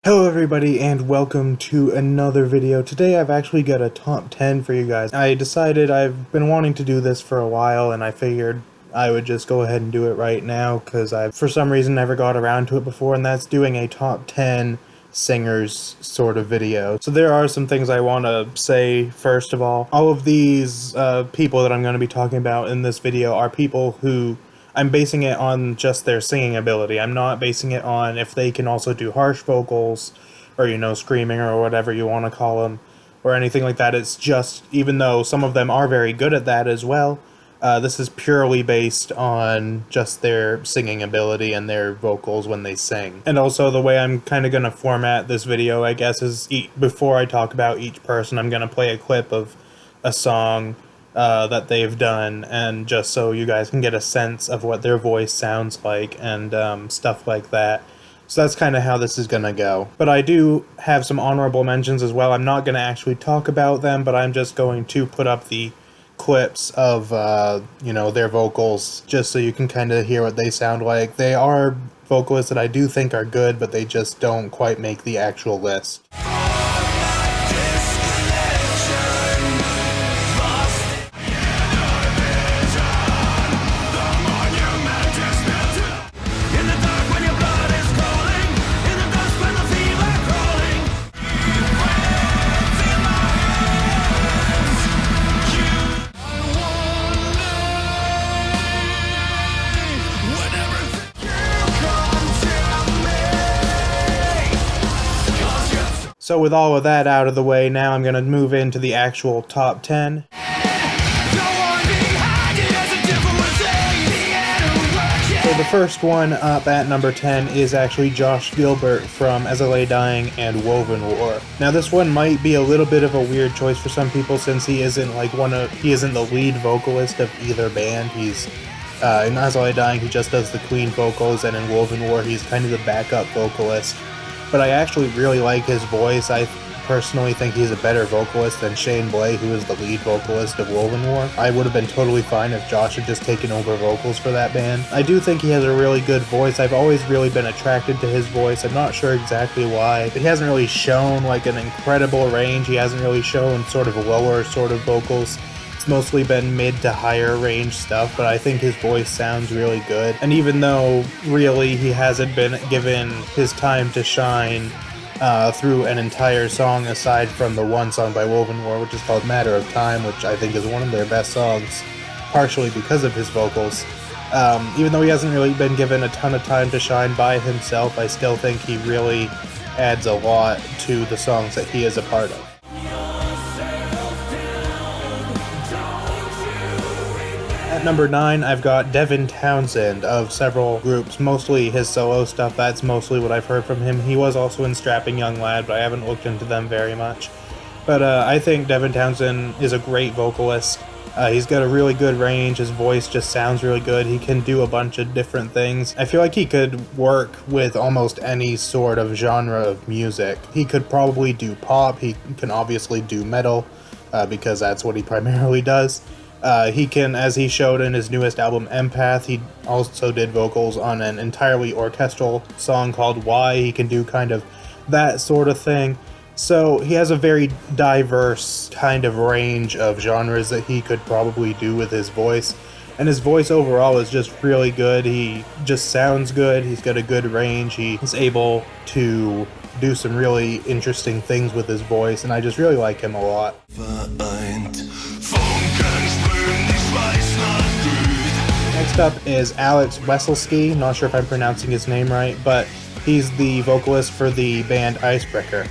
Hello everybody and welcome to another video. Today I've actually got a top 10 for you guys. I decided I've been wanting to do this for a while and I figured I would just go ahead and do it right now because I've for some reason never got around to it before, and that's doing a top 10 singers sort of video. So there are some things I want to say. First of all of these people that I'm going to be talking about in this video are people who I'm basing it on just their singing ability. I'm not basing it on if they can also do harsh vocals or, screaming or whatever you want to call them or anything like that. It's just, even though some of them are very good at that as well, this is purely based on just their singing ability and their vocals when they sing. And also the way I'm kind of going to format this video, I guess, is before I talk about each person, I'm going to play a clip of a song that they've done, and just so you guys can get a sense of what their voice sounds like and stuff like that. So that's kind of how this is gonna go. But I do have some honorable mentions as well. I'm not gonna actually talk about them, but I'm just going to put up the clips of their vocals just so you can kind of hear what they sound like. They are vocalists that I do think are good, but they just don't quite make the actual list. So with all of that out of the way, now I'm going to move into the actual top 10. So the first one up at number 10 is actually Josh Gilbert from As I Lay Dying and Woven War. Now this one might be a little bit of a weird choice for some people since he isn't the lead vocalist of either band. He's in As I Lay Dying he just does the Queen vocals, and in Woven War he's kind of the backup vocalist. But I actually really like his voice. I personally think he's a better vocalist than Shane Blay, who is the lead vocalist of Woven War. I would have been totally fine if Josh had just taken over vocals for that band. I do think he has a really good voice. I've always really been attracted to his voice. I'm not sure exactly why. He hasn't really shown like an incredible range. He hasn't really shown sort of lower sort of vocals. It's mostly been mid to higher range stuff, but I think his voice sounds really good. And even though really he hasn't been given his time to shine through an entire song aside from the one song by Woven War, which is called Matter of Time, which I think is one of their best songs, partially because of his vocals. Even though he hasn't really been given a ton of time to shine by himself, I still think he really adds a lot to the songs that he is a part of. At number 9, I've got Devin Townsend of several groups, mostly his solo stuff. That's mostly what I've heard from him. He was also in Strapping Young Lad, but I haven't looked into them very much. But I think Devin Townsend is a great vocalist. He's got a really good range. His voice just sounds really good. He can do a bunch of different things. I feel like he could work with almost any sort of genre of music. He could probably do pop. He can obviously do metal because that's what he primarily does. He can, as he showed in his newest album, Empath, he also did vocals on an entirely orchestral song called Why. He can do kind of that sort of thing. So he has a very diverse kind of range of genres that he could probably do with his voice. And his voice overall is just really good. He just sounds good. He's got a good range. He is able to do some really interesting things with his voice, and I just really like him a lot. Next up is Alex Wesselski. Not sure if I'm pronouncing his name right, but he's the vocalist for the band Icebreaker,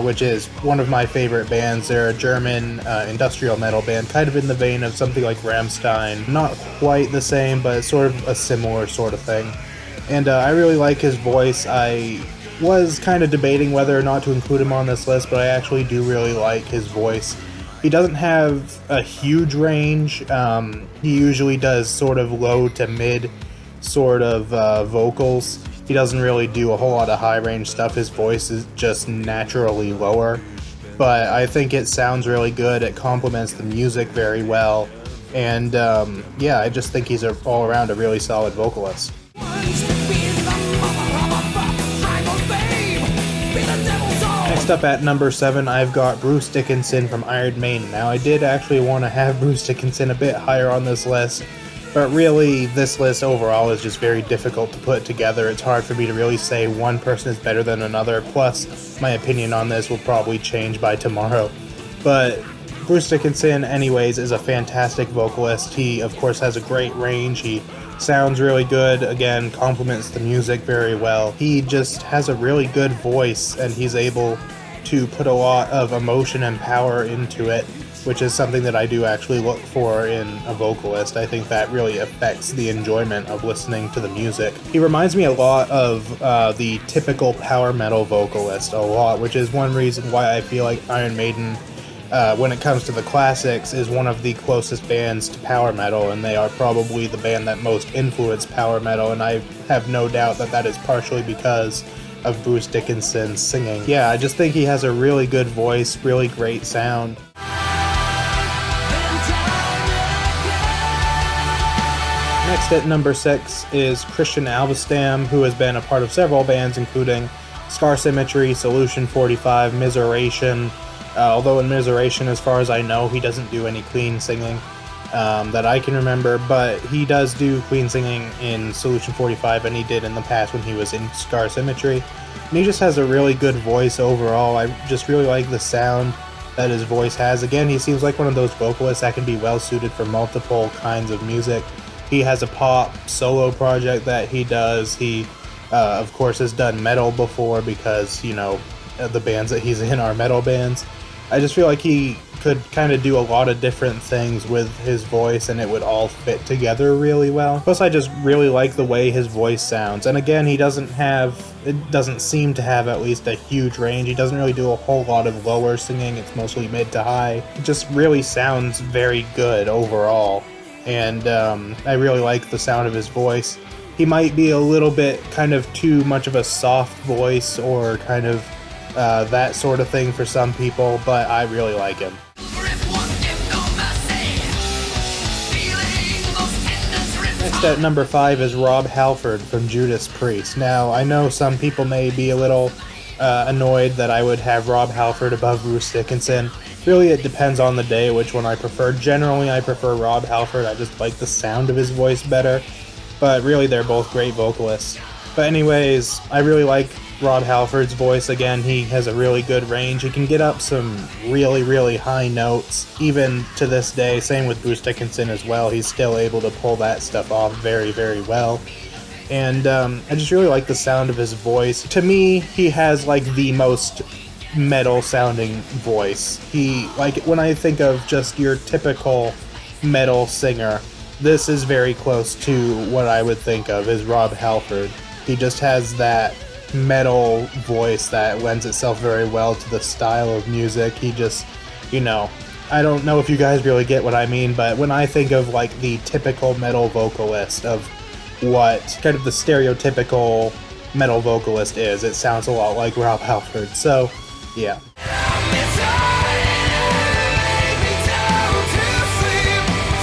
which is one of my favorite bands. They're a German industrial metal band, kind of in the vein of something like Rammstein. Not quite the same, but sort of a similar sort of thing. And I really like his voice. I was kind of debating whether or not to include him on this list, but I actually do really like his voice. He doesn't have a huge range. He usually does sort of low to mid sort of vocals. He doesn't really do a whole lot of high range stuff. His voice is just naturally lower. But I think it sounds really good. It complements the music very well. And yeah, I just think he's all around a really solid vocalist. Next up at number 7, I've got Bruce Dickinson from Iron Maiden. Now, I did actually want to have Bruce Dickinson a bit higher on this list, but really, this list overall is just very difficult to put together. It's hard for me to really say one person is better than another, plus my opinion on this will probably change by tomorrow. But Bruce Dickinson, anyways, is a fantastic vocalist. He, of course, has a great range. He sounds really good, again, complements the music very well. He just has a really good voice, and he's able to put a lot of emotion and power into it, which is something that I do actually look for in a vocalist. I think that really affects the enjoyment of listening to the music. He reminds me a lot of the typical power metal vocalist a lot, which is one reason why I feel like Iron Maiden, when it comes to the classics, is one of the closest bands to power metal, and they are probably the band that most influenced power metal, and I have no doubt that that is partially because of Bruce Dickinson's singing. Yeah, I just think he has a really good voice, really great sound. Next at number 6 is Christian Alvastrum, who has been a part of several bands including Scar Symmetry, Solution 45, Miseration. Although in Miseration, as far as I know, he doesn't do any clean singing that I can remember, but he does do clean singing in Solution 45, and he did in the past when he was in Scar Symmetry. And he just has a really good voice overall. I just really like the sound that his voice has. Again, he seems like one of those vocalists that can be well suited for multiple kinds of music. He has a pop solo project that he does. He, of course, has done metal before because, you know, the bands that he's in are metal bands. I just feel like he could kind of do a lot of different things with his voice, and it would all fit together really well. Plus, I just really like the way his voice sounds. And again, he doesn't seem to have at least a huge range. He doesn't really do a whole lot of lower singing. It's mostly mid to high. It just really sounds very good overall. And I really like the sound of his voice. He might be a little bit kind of too much of a soft voice or kind of that sort of thing for some people, but I really like him. Next at number 5 is Rob Halford from Judas Priest. Now, I know some people may be a little annoyed that I would have Rob Halford above Bruce Dickinson. Really, it depends on the day which one I prefer. Generally, I prefer Rob Halford. I just like the sound of his voice better, but really, they're both great vocalists. But anyways, I really like Rob Halford's voice. Again, he has a really good range. He can get up some really, really high notes, even to this day. Same with Bruce Dickinson as well. He's still able to pull that stuff off very, very well. And I just really like the sound of his voice. To me, he has like the most metal sounding voice. He, like, when I think of just your typical metal singer, this is very close to what I would think of as Rob Halford. He just has that metal voice that lends itself very well to the style of music. He just, you know, I don't know if you guys really get what I mean, but when I think of like the typical metal vocalist, of what kind of the stereotypical metal vocalist is, it sounds a lot like Rob Halford. So yeah.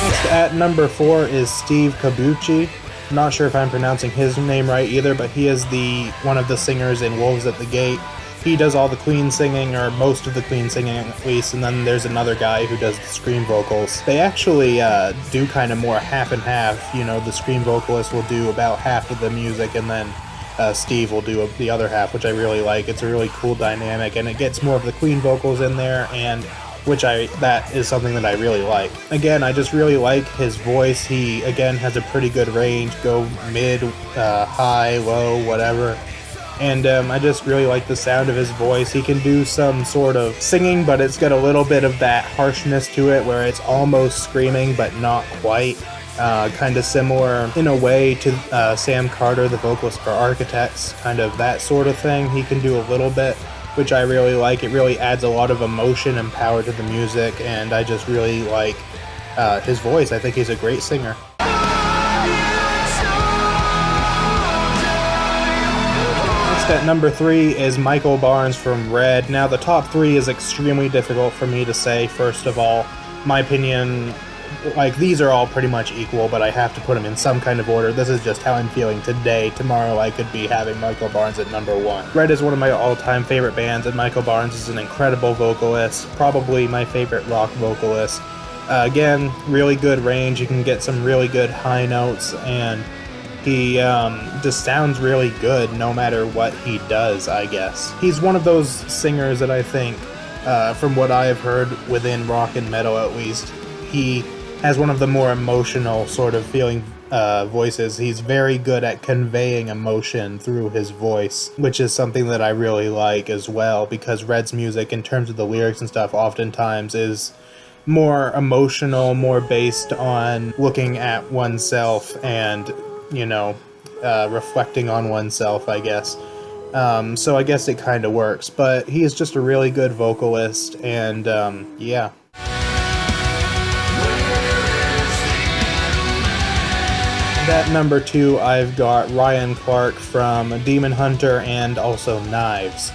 Next at number 4 is Steve Kbak. I'm not sure if I'm pronouncing his name right either, but he is one of the singers in Wolves at the Gate. He does all the clean singing, or most of the clean singing at least, and then there's another guy who does the scream vocals. They actually do kind of more half and half. You know, the scream vocalist will do about half of the music, and then Steve will do the other half, which I really like. It's a really cool dynamic, and it gets more of the clean vocals in there, and that is something that I really like. Again, I just really like his voice. He, again, has a pretty good range, go mid, high, low, whatever. And I just really like the sound of his voice. He can do some sort of singing, but it's got a little bit of that harshness to it, where it's almost screaming, but not quite. Kind of similar in a way to Sam Carter, the vocalist for Architects, kind of that sort of thing. He can do a little bit, which I really like. It really adds a lot of emotion and power to the music, and I just really like his voice. I think he's a great singer. Next at number 3 is Michael Barnes from Red. Now, the top 3 is extremely difficult for me to say. First of all, my opinion like, these are all pretty much equal, but I have to put them in some kind of order. This is just how I'm feeling today. Tomorrow I could be having Michael Barnes at number 1. Red is one of my all-time favorite bands, and Michael Barnes is an incredible vocalist, probably my favorite rock vocalist. Again, really good range. You can get some really good high notes, and he just sounds really good no matter what he does, I guess. He's one of those singers that I think, from what I've heard within rock and metal at least, he has one of the more emotional sort of feeling voices. He's very good at conveying emotion through his voice, which is something that I really like as well, because Red's music, in terms of the lyrics and stuff, oftentimes is more emotional, more based on looking at oneself and, you know, reflecting on oneself, I guess. So I guess it kind of works, but he is just a really good vocalist, and yeah. At number 2, I've got Ryan Clark from Demon Hunter and also Knives.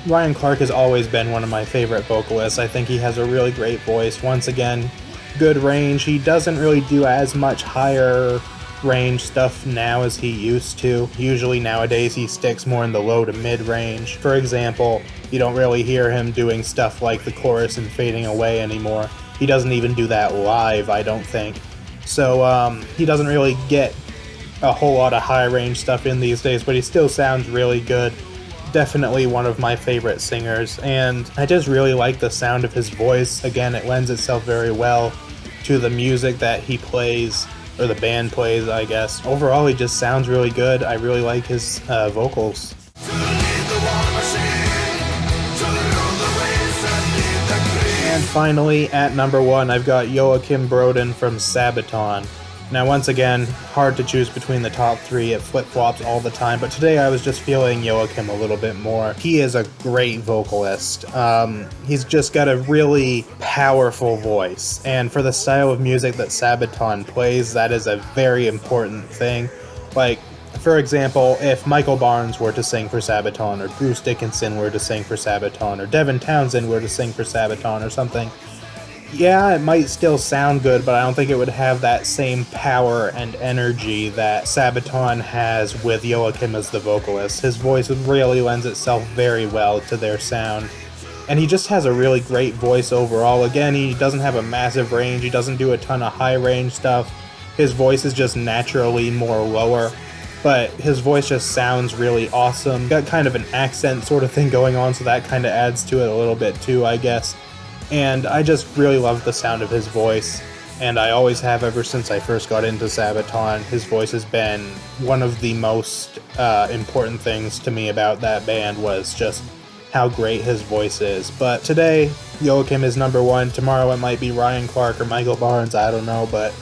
Ryan Clark has always been one of my favorite vocalists. I think he has a really great voice. Once again, good range. He doesn't really do as much higher range stuff now as he used to. Usually nowadays he sticks more in the low to mid range. For example, you don't really hear him doing stuff like the chorus and Fading Away anymore. He doesn't even do that live, I don't think. So he doesn't really get a whole lot of high range stuff in these days, but he still sounds really good. Definitely one of my favorite singers, and I just really like the sound of his voice. Again, it lends itself very well to the music that he plays, or the band plays, I guess. Overall, he just sounds really good. I really like his vocals. And finally, at number 1, I've got Kim Grodin from Sabaton. Now, once again, hard to choose between the top 3. It flip-flops all the time, but today I was just feeling Kim a little bit more. He is a great vocalist. He's just got a really powerful voice, and for the style of music that Sabaton plays, that is a very important thing. Like, for example, if Michael Barnes were to sing for Sabaton, or Bruce Dickinson were to sing for Sabaton, or Devin Townsend were to sing for Sabaton or something, yeah, it might still sound good, but I don't think it would have that same power and energy that Sabaton has with Kim as the vocalist. His voice really lends itself very well to their sound, and he just has a really great voice overall. Again, he doesn't have a massive range, he doesn't do a ton of high range stuff. His voice is just naturally more lower, but his voice just sounds really awesome. Got kind of an accent sort of thing going on, so that kind of adds to it a little bit too, I guess. And I just really love the sound of his voice, and I always have ever since I first got into Sabaton. His voice has been one of the most important things to me about that band, was just how great his voice is. But today, Kim is number 1. Tomorrow it might be Ryan Clark or Michael Barnes, I don't know, but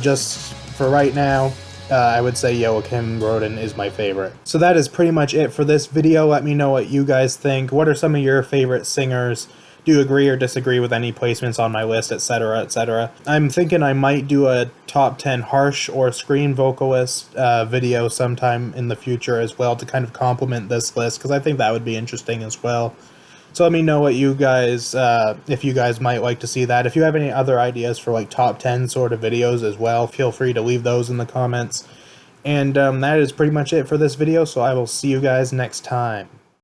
just for right now, I would say Kim Grodin is my favorite. So that is pretty much it for this video. Let me know what you guys think. What are some of your favorite singers? Do you agree or disagree with any placements on my list, etc., etc.? I'm thinking I might do a top 10 harsh or screen vocalist video sometime in the future as well, to kind of complement this list, because I think that would be interesting as well. So let me know what you guys, if you guys might like to see that. If you have any other ideas for like top 10 sort of videos as well, feel free to leave those in the comments. And that is pretty much it for this video, so I will see you guys next time.